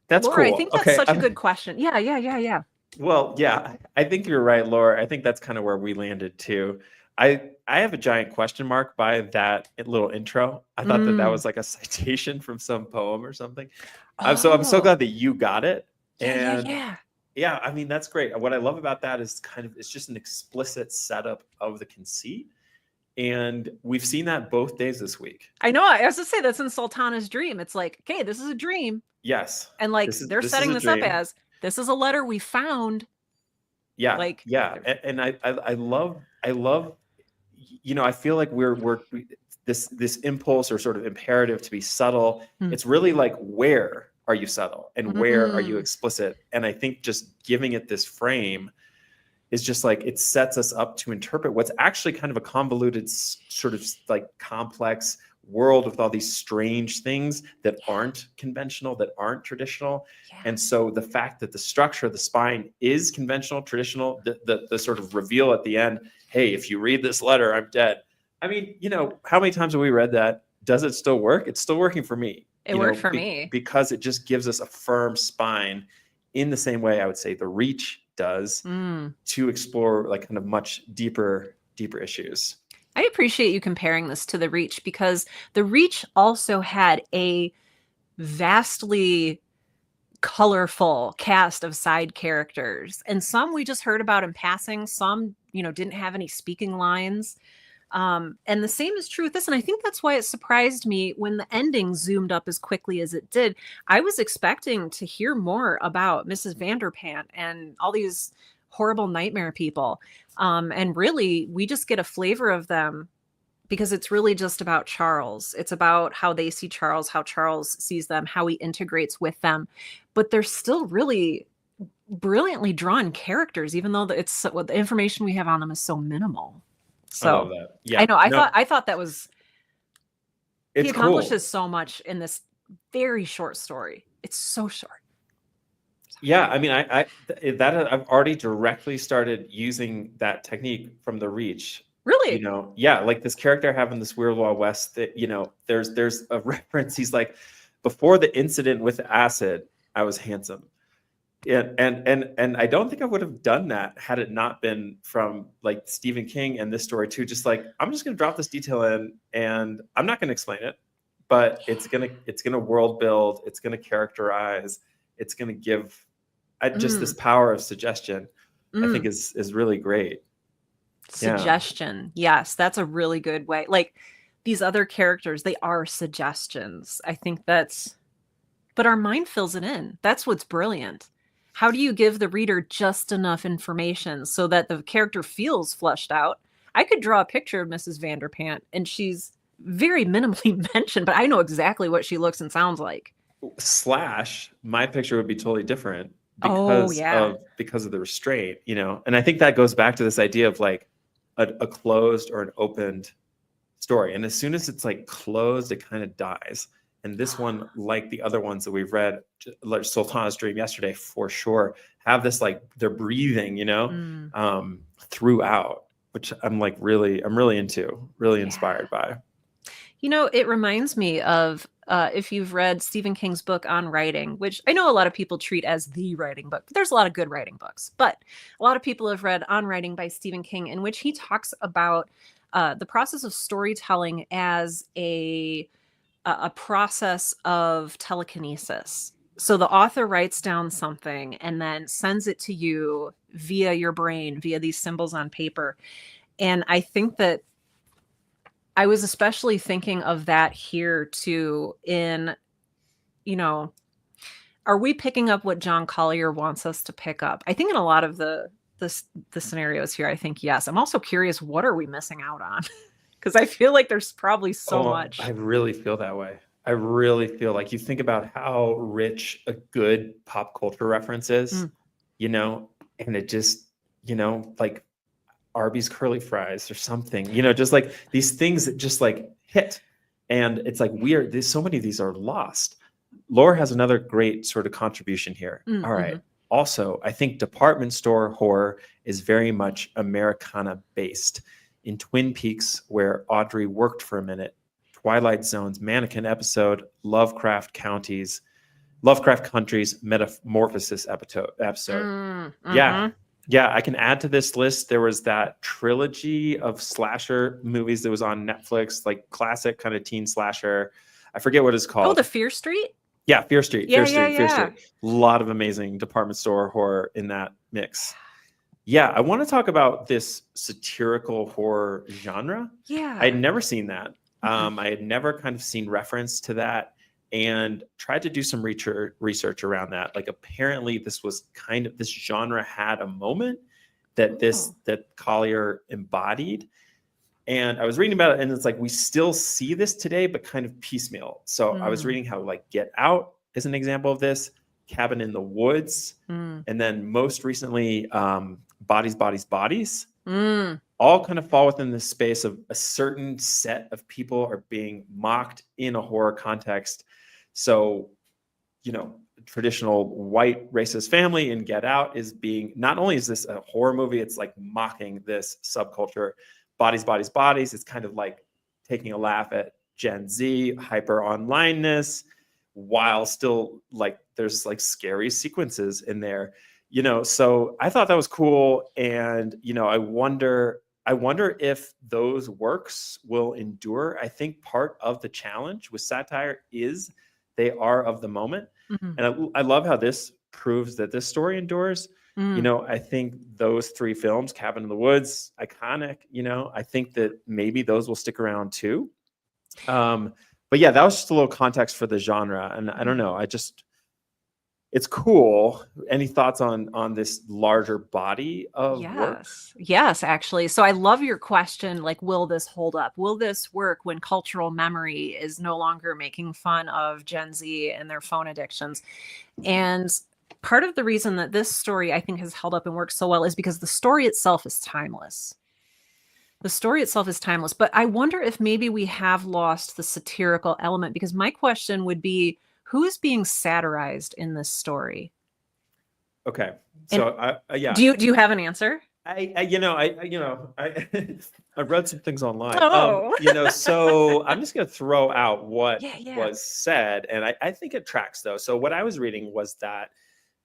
cool. I think that's such a good question. Yeah. Well, yeah, I think you're right, Laura. I think that's kind of where we landed too. I have a giant question mark by that little intro. I thought that was like a citation from some poem or something. I'm so glad that you got it. Yeah, I mean, that's great. What I love about that is it's just an explicit setup of the conceit. And we've seen that both days this week. I know. I was to say that's in Sultana's dream. It's like, okay, this is a dream. Yes. And like they're setting this up as this is a letter we found. Yeah. Like, yeah. And I love, I feel like we're this impulse or sort of imperative to be subtle. It's really like, where are you subtle and where are you explicit? And I think just giving it this frame is just like, it sets us up to interpret what's actually kind of a convoluted, sort of like complex world with all these strange things that aren't conventional, that aren't traditional. And so the fact that the structure of the spine is conventional, traditional, the sort of reveal at the end, hey, if you read this letter, I'm dead. I mean, how many times have we read that? Does it still work? It's still working for me. It worked for me. Because it just gives us a firm spine in the same way I would say The Reach does to explore like kind of much deeper issues. I appreciate you comparing this to The Reach, because The Reach also had a vastly colorful cast of side characters, and some we just heard about in passing, some didn't have any speaking lines. And the same is true with this. And I think that's why it surprised me when the ending zoomed up as quickly as it did. I was expecting to hear more about Mrs. Vanderpant and all these horrible nightmare people. And really, we just get a flavor of them because it's really just about Charles. It's about how they see Charles, how Charles sees them, how he integrates with them. But they're still really brilliantly drawn characters, even though the information we have on them is so minimal. So I love that. Yeah, I know. I thought that was. He accomplishes so much in this very short story. It's so short. Yeah, I mean, I've already directly started using that technique from The Reach. Really? Yeah, like this character having this Weird Wild West that, there's a reference. He's like, before the incident with acid, I was handsome. Yeah, and I don't think I would have done that had it not been from like Stephen King and this story too. Just like, I'm just gonna drop this detail in, and I'm not gonna explain it, but it's gonna world build, it's gonna characterize, it's gonna give just this power of suggestion. I think is really great. Suggestion, yes, that's a really good way. Like these other characters, they are suggestions. I think but our mind fills it in. That's what's brilliant. How do you give the reader just enough information so that the character feels fleshed out? I could draw a picture of Mrs. Vanderpant, and she's very minimally mentioned, but I know exactly what she looks and sounds like. slash, my picture would be totally different Oh, because yeah. of the restraint, you know. And I think that goes back to this idea of like a closed or an opened story. And as soon as it's like closed, it kind of dies. And this one, like the other ones that we've read, like Sultana's Dream yesterday, for sure, have this like they're breathing, you know, throughout, which I'm really into, really inspired by. You know, it reminds me of if you've read Stephen King's book on writing, which I know a lot of people treat as the writing book, but there's a lot of good writing books. But a lot of people have read On Writing by Stephen King, in which he talks about the process of storytelling as a process of telekinesis. So the author writes down something and then sends it to you via your brain, via these symbols on paper. And I think that I was especially thinking of that here too in, you know, are we picking up what John Collier wants us to pick up? I think in a lot of the scenarios here, I think yes. I'm also curious, what are we missing out on? Because I feel like there's probably so much. I really feel that way. I really feel like you think about how rich a good pop culture reference is, you know, and it just, you know, like Arby's curly fries or something, you know, just like these things that just like hit. And it's like there's so many of these are lost. Laura has another great sort of contribution here. All right. Also, I think department store horror is very much Americana based. In Twin Peaks, where Audrey worked for a minute, Twilight Zone's Mannequin episode, Lovecraft Country's Metamorphosis episode. Yeah, I can add to this list. There was that trilogy of slasher movies that was on Netflix, like classic kind of teen slasher. I forget what it's called. Oh, the Fear Street? Yeah, Fear Street. Yeah, Fear Street. A lot of amazing department store horror in that mix. Yeah, I want to talk about this satirical horror genre. Yeah. I had never seen that. I had never kind of seen reference to that and tried to do some research around that. Like apparently this genre had a moment that that Collier embodied. And I was reading about it and it's like, we still see this today, but kind of piecemeal. So I was reading how like Get Out is an example of this, Cabin in the Woods. And then most recently, Bodies, all kind of fall within the space of a certain set of people are being mocked in a horror context. So, you know, traditional white racist family in Get Out is being, not only is this a horror movie, it's like mocking this subculture. Bodies. It's kind of like taking a laugh at Gen Z hyper onlineness, while still like there's like scary sequences in there, you know. So I thought that was cool. And, you know, I wonder if those works will endure. I think part of the challenge with satire is they are of the moment. And I love how this proves that this story endures. You know, I think those three films, Cabin in the Woods, iconic, you know, I think that maybe those will stick around too. But yeah, that was just a little context for the genre. And I don't know, it's cool. Any thoughts on this larger body of work? Yes, actually. So I love your question. Like, will this hold up? Will this work when cultural memory is no longer making fun of Gen Z and their phone addictions? And part of the reason that this story, I think, has held up and worked so well is because the story itself is timeless. But I wonder if maybe we have lost the satirical element, because my question would be, who is being satirized in this story? Okay. So yeah. Do you have an answer? I read some things online. Oh. You know, so I'm just going to throw out what Yeah. was said. And I think it tracks though. So what I was reading was that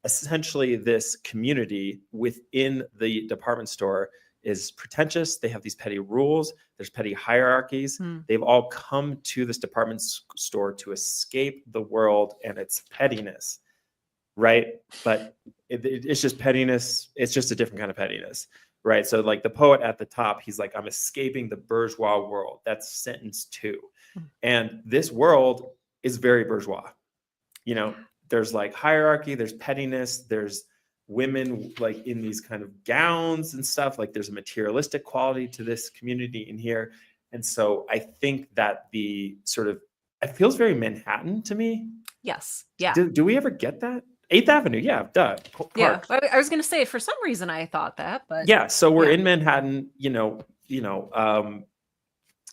essentially this community within the department store is pretentious. They have these petty rules. There's petty hierarchies. They've all come to this department store to escape the world and its pettiness, right? But it's just pettiness. It's just a different kind of pettiness, right? So like the poet at the top, he's like, I'm escaping the bourgeois world. That's sentence 2. And this world is very bourgeois. You know, there's like hierarchy, there's pettiness, there's women like in these kind of gowns and stuff. Like there's a materialistic quality to this community in here. And so I think that the sort of, it feels very Manhattan to me. Yes. Yeah. Do we ever get that? 8th Avenue, yeah, duh. Yeah. Park. I was going to say, for some reason, I thought that, but Yeah, so we're yeah. in Manhattan,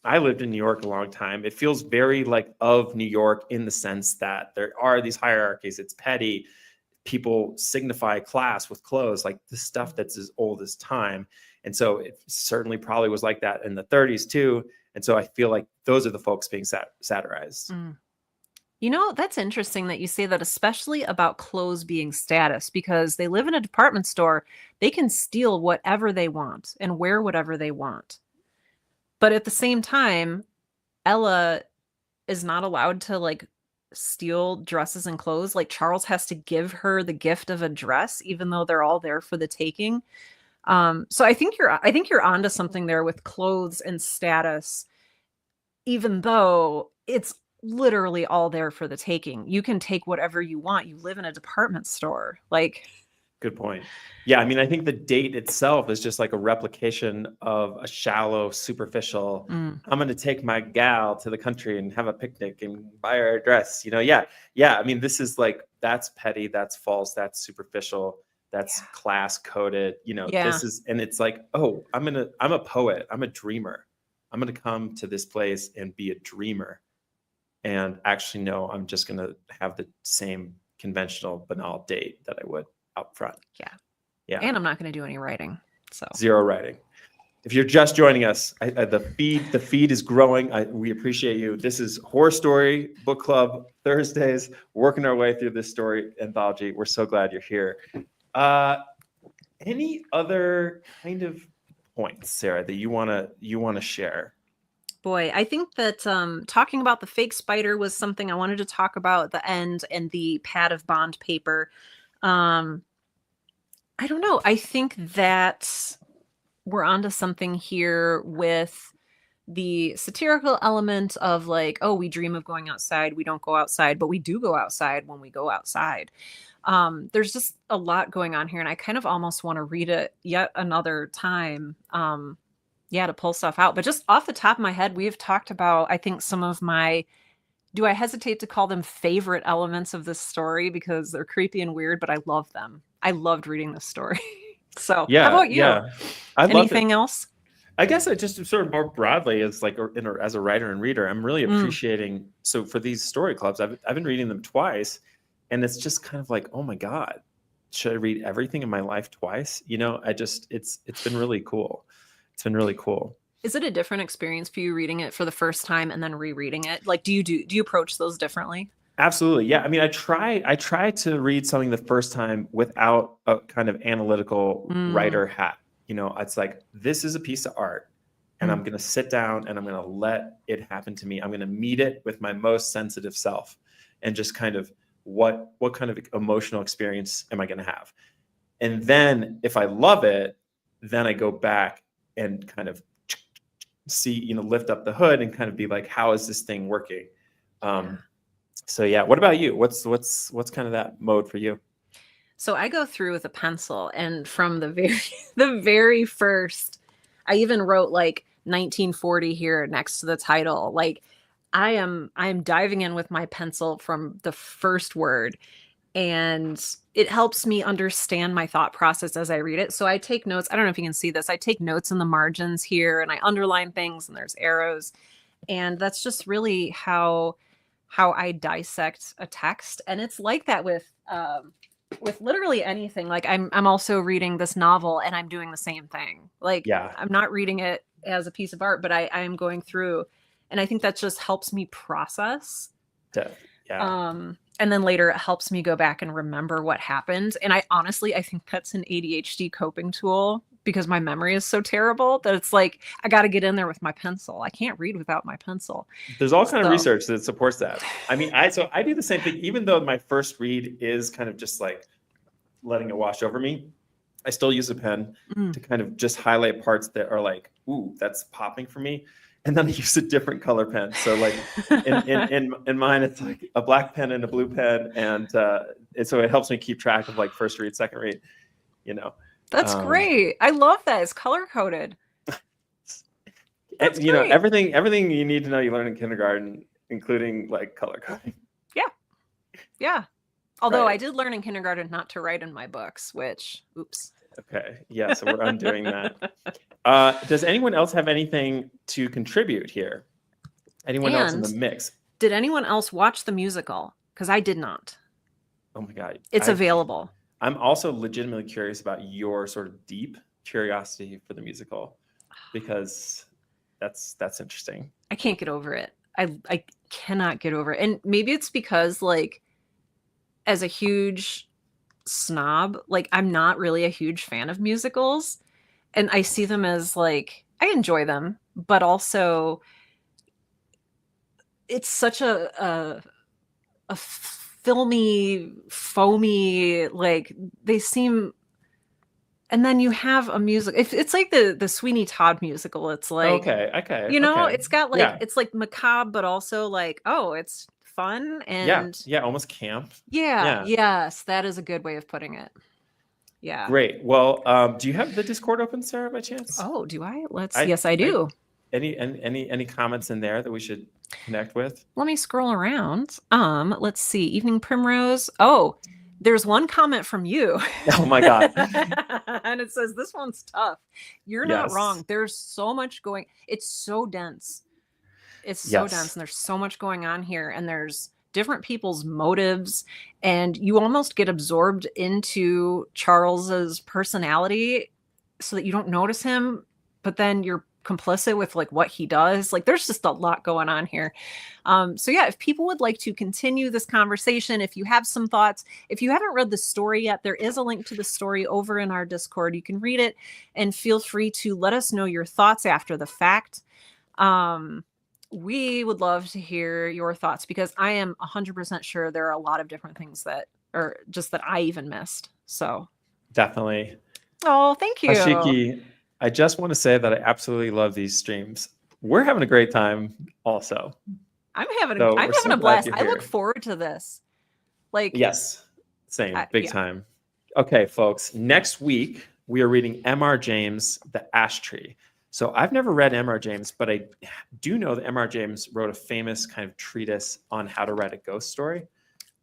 I lived in New York a long time. It feels very like of New York in the sense that there are these hierarchies. It's petty. People signify class with clothes, like the stuff that's as old as time. And so it certainly probably was like that in the 30s too. And so I feel like those are the folks being satirized. You know, that's interesting that you say that, especially about clothes being status, because they live in a department store. They can steal whatever they want and wear whatever they want. But at the same time, Ella is not allowed to like steal dresses and clothes. Like Charles has to give her the gift of a dress, even though they're all there for the taking. So I think you're onto something there with clothes and status, even though it's literally all there for the taking. You can take whatever you want. You live in a department store. Like, Good point. Yeah, I mean, I think the date itself is just like a replication of a shallow, superficial, I'm going to take my gal to the country and have a picnic and buy her a dress. Yeah. I mean, this is like, that's petty, that's false, that's superficial, that's class coded. This is, and it's like, oh, I'm a poet, I'm a dreamer. I'm going to come to this place and be a dreamer. And actually, no, I'm just going to have the same conventional, banal date that I would out front. Yeah. And I'm not going to do any writing. So Zero writing. If you're just joining us, the feed is growing. We appreciate you. This is Horror Story Book Club Thursdays, working our way through this story anthology. We're so glad you're here. Any other kind of points, Sarah, that you wanna share? boy, I think that talking about the fake spider was something I wanted to talk about at the end, and the pad of bond paper. I don't know. I think that we're onto something here with the satirical element of like, oh, we dream of going outside. We don't go outside, but we do go outside when we go outside. There's just a lot going on here, and I kind of almost want to read it yet another time. To pull stuff out. But just off the top of my head, we've talked about, I think, some of my, do I hesitate to call them favorite elements of this story because they're creepy and weird, but I love them. I loved reading this story. So how about you? Yeah. Anything else? I guess I just sort of more broadly as like as a writer and reader, I'm really appreciating. So for these story clubs, I've been reading them twice, and it's just kind of like, oh my God, should I read everything in my life twice? It's been really cool. It's been really cool. Is it a different experience for you reading it for the first time and then rereading it? Like, do you approach those differently? Absolutely. Yeah. I mean, I try to read something the first time without a kind of analytical writer hat. It's like, this is a piece of art, and I'm going to sit down and I'm going to let it happen to me. I'm going to meet it with my most sensitive self, and just kind of what kind of emotional experience am I going to have? And then if I love it, then I go back and kind of see, lift up the hood and kind of be like, how is this thing working? So yeah, what about you? What's kind of that mode for you? So I go through with a pencil, and from the very first, I even wrote like 1940 here next to the title. Like I am diving in with my pencil from the first word, and it helps me understand my thought process as I read it. So I take notes. I don't know if you can see this. I take notes in the margins here, and I underline things, and there's arrows. And that's just really how I dissect a text. And it's like that with literally anything. Like I'm also reading this novel, and I'm doing the same thing. Like I'm not reading it as a piece of art, but I'm going through, and I think that just helps me process. And then later it helps me go back and remember what happened. And I think that's an ADHD coping tool, because my memory is so terrible that it's like, I got to get in there with my pencil. I can't read without my pencil. There's all kind of research that supports that. I mean, I do the same thing, even though my first read is kind of just like letting it wash over me. I still use a pen to kind of just highlight parts that are like, ooh, that's popping for me. And then I use a different color pen. So like in mine, it's like a black pen and a blue pen. And so it helps me keep track of like first read, second read, That's great. I love that. It's color coded. Everything you need to know you learn in kindergarten, including like color coding. Yeah. Yeah. Although Right. I did learn in kindergarten not to write in my books, which, oops. Okay. Yeah. So we're undoing that. Does anyone else have anything to contribute here? Anyone else in the And mix? did anyone else watch the musical? Because I did not. Oh my God. It's available. I'm also legitimately curious about your sort of deep curiosity for the musical, because that's interesting. I can't get over it. I cannot get over it. And maybe it's because, like, as a huge snob, like, I'm not really a huge fan of musicals. And I see them as, like, I enjoy them, but also it's such a filmy, foamy, like, they seem. And then you have a music. It's like the Sweeney Todd musical. It's like, Okay. it's got, like, Yeah. it's like macabre, but also like, oh, it's fun. Yeah. And Yeah. Almost camp. yeah, Yeah. yes, that is a good way of putting it. Yeah. Great. Well, do you have the Discord open, Sarah, by chance? Oh, do I? I, Yes, I I do. any comments in there that we should connect with? Let me scroll around. Let's see. Evening Primrose. Oh, there's one comment from you. Oh my God. And it says, this one's tough. You're not Yes. wrong. There's so much going. It's so dense. It's so dense, and there's so much going on here, and there's different people's motives, and you almost get absorbed into Charles's personality so that you don't notice him, but then you're complicit with, like, what he does. Like, there's just a lot going on here. So yeah, if people would like to continue this conversation, if you have some thoughts, if you haven't read the story yet, there is a link to the story over in our Discord. You can read it, and feel free to let us know your thoughts after the fact. We would love to hear your thoughts, because I am 100% sure there are a lot of different things that are just that I even missed. So Definitely. oh, thank you. Ashiki, I just want to say that I absolutely love these streams. We're having a great time also. I'm having So we're so a glad blast. you're I look here. forward to this. Like, Yes, same, big yeah. time. Okay, folks, next week we are reading M.R. James, The Ash Tree. So I've never read M.R. James, but I do know that M.R. James wrote a famous kind of treatise on how to write a ghost story.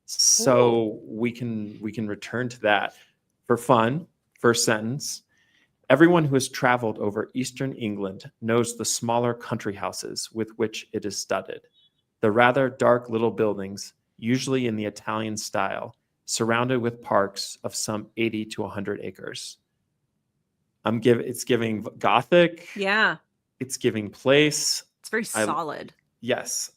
So we can return to that. For fun, first sentence: everyone who has traveled over eastern England knows the smaller country houses with which it is studded. The rather dark little buildings, usually in the Italian style, surrounded with parks of some 80 to 100 acres. It's giving Gothic. Yeah. It's giving place. It's very solid. Yes.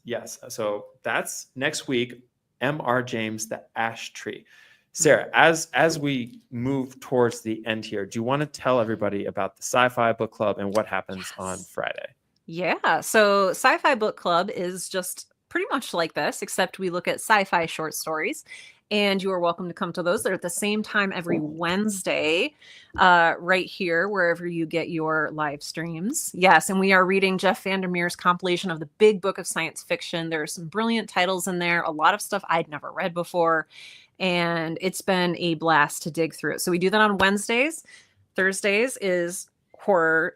So that's next week. M.R. James, The Ash Tree. Sarah, as we move towards the end here, do you want to tell everybody about the Sci-Fi Book Club and what happens on Friday? Yeah. So Sci-Fi Book Club is just pretty much like this, except we look at sci-fi short stories. And you are welcome to come to those. They're at the same time every Wednesday, right here, wherever you get your live streams. Yes, and we are reading Jeff Vandermeer's compilation of the Big Book of Science Fiction. There are some brilliant titles in there, a lot of stuff I'd never read before, and it's been a blast to dig through it. So we do that on Wednesdays. Thursdays is horror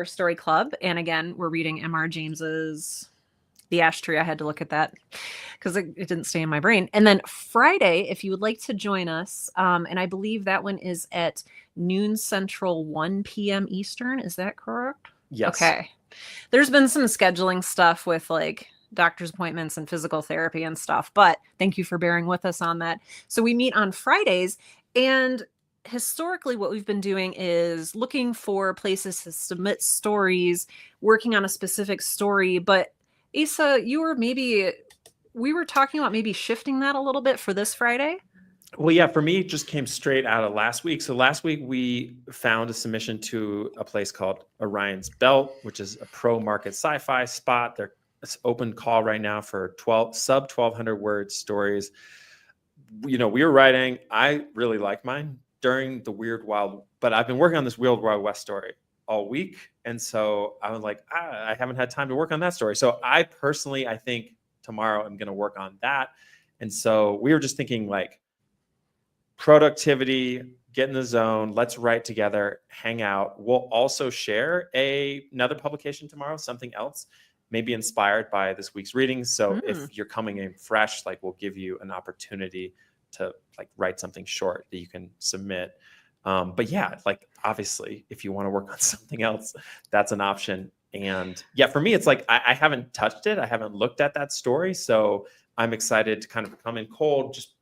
story club, and again, we're reading M.R. James's The Ash Tree. I had to look at that because it didn't stay in my brain. And then Friday, if you would like to join us, and I believe that one is at noon Central, 1 p.m. Eastern. Is that correct? Yes. Okay. There's been some scheduling stuff with, like, doctor's appointments and physical therapy and stuff, but thank you for bearing with us on that. So we meet on Fridays, and historically what we've been doing is looking for places to submit stories, working on a specific story. But Asa, we were talking about maybe shifting that a little bit for this Friday. Well, yeah, for me, it just came straight out of last week. So last week we found a submission to a place called Orion's Belt, which is a pro-market sci-fi spot. It's open call right now for sub 1,200 word stories. We were writing. I really like mine during the but I've been working on this Weird Wild West story all week. And so I was like, I haven't had time to work on that story. So I think tomorrow I'm going to work on that. And so we were just thinking, like, productivity, get in the zone, let's write together, hang out. We'll also share another publication tomorrow, something else. maybe inspired by this week's reading. So if Mm. you're coming in fresh, like we'll give you an opportunity to like write something short that you can submit. But yeah, like obviously, if you want to work on something else, that's an option. And yeah, for me, it's like I haven't touched it. I haven't looked at that story. So I'm excited to kind of come in cold, just,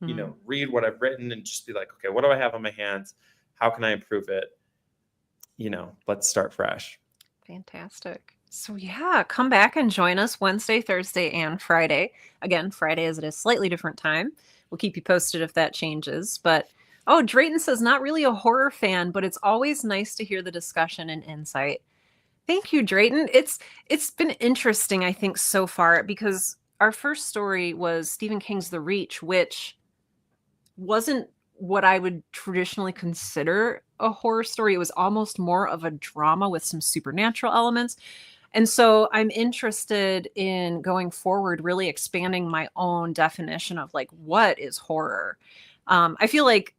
read what I've written and just be like, okay, what do I have on my hands? How can I improve it? Let's start fresh. Fantastic. So yeah, come back and join us Wednesday, Thursday, and Friday. Again, Friday is at a slightly different time. We'll keep you posted if that changes. But Drayton says not really a horror fan, but it's always nice to hear the discussion and insight. Thank you, Drayton. It's been interesting, I think, so far, because our first story was Stephen King's The Reach, which wasn't what I would traditionally consider a horror story. It was almost more of a drama with some supernatural elements. And so I'm interested in going forward, really expanding my own definition of like, what is horror? I feel like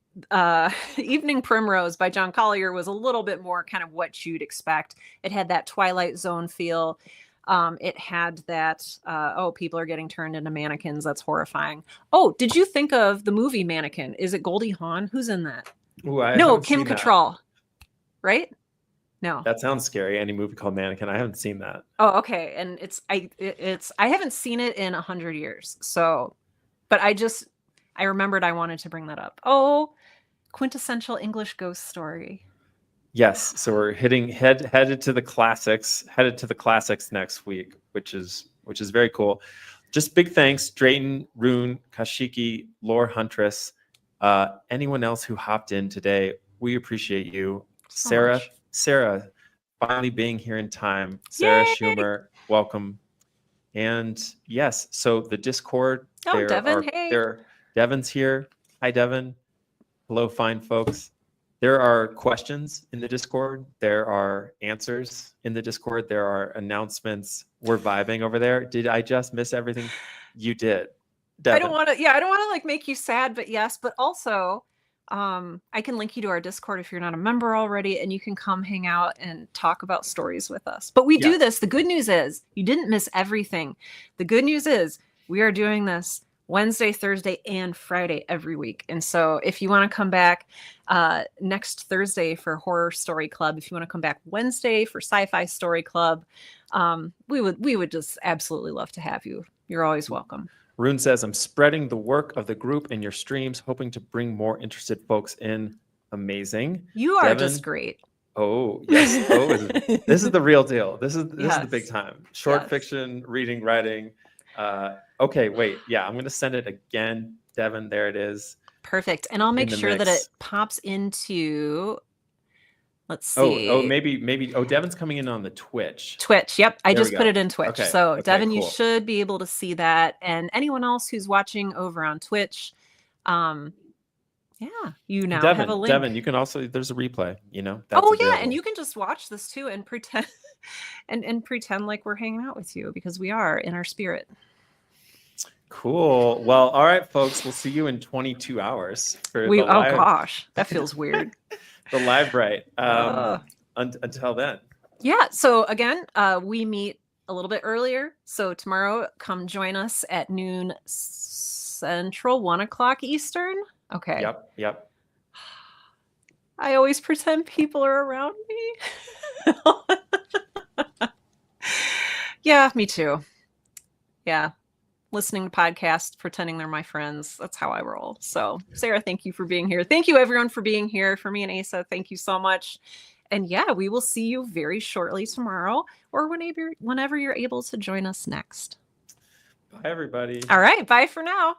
Evening Primrose by John Collier was a little bit more kind of what you'd expect. It had that Twilight Zone feel. It had that, people are getting turned into mannequins. That's horrifying. Oh, did you think of the movie Mannequin? Is it Goldie Hawn? Who's in that? Ooh, I No, haven't Kim seen that. Cattrall. Right? No. That sounds scary. Any movie called Mannequin. I haven't seen that. Oh, okay. And I haven't seen it in 100 years. So, but I remembered I wanted to bring that up. Oh, quintessential English ghost story. Yes. So we're headed to the classics next week, which is very cool. Just big thanks, Drayton, Rune, Kashiki, Lore Huntress, anyone else who hopped in today. We appreciate you. So Sarah, finally being here in time. Sarah Yay! Schumer, welcome. And yes, so the Discord. Devin, hey. Devin's here. Hi, Devin. Hello, fine folks. There are questions in the Discord. There are answers in the Discord. There are announcements. We're vibing over there. Did I just miss everything? You did. Devin. I don't want to like make you sad, but yes, but also I can link you to our Discord if you're not a member already, and you can come hang out and talk about stories with us. But we do this. The good news is you didn't miss everything. The good news is we are doing this Wednesday, Thursday, and Friday every week. And so if you want to come back next Thursday for Horror Story Club, if you want to come back Wednesday for Sci-Fi Story Club, we would just absolutely love to have you. You're always welcome. Rune says, I'm spreading the work of the group in your streams, hoping to bring more interested folks in. Amazing. You are just great. Oh, yes. This is the real deal. This is the big time. Short fiction, reading, writing. Okay, wait. Yeah, I'm going to send it again. Devin, there it is. Perfect. And I'll make sure that it pops into, let's see. Maybe. Devin's coming in on the Twitch. Yep. I just put it in Twitch. Okay. So Devin, cool. You should be able to see that. And anyone else who's watching over on Twitch, you now have a link. Devin, you can also, there's a replay, That's available. And you can just watch this too and pretend and pretend like we're hanging out with you, because we are in our spirit. Cool. Well, all right, folks, we'll see you in 22 hours for the live. Oh gosh, that feels weird. The live right. Until then. Yeah. So again, we meet a little bit earlier. So tomorrow, come join us at noon Central, 1:00 Eastern. Okay. Yep. I always pretend people are around me. Yeah, me too. Yeah. Listening to podcasts, pretending they're my friends. That's how I roll. So, Sarah, thank you for being here. Thank you, everyone, for being here. For me and Asa, thank you so much. And yeah, we will see you very shortly tomorrow, or whenever you're able to join us next. Bye, everybody. All right. Bye for now.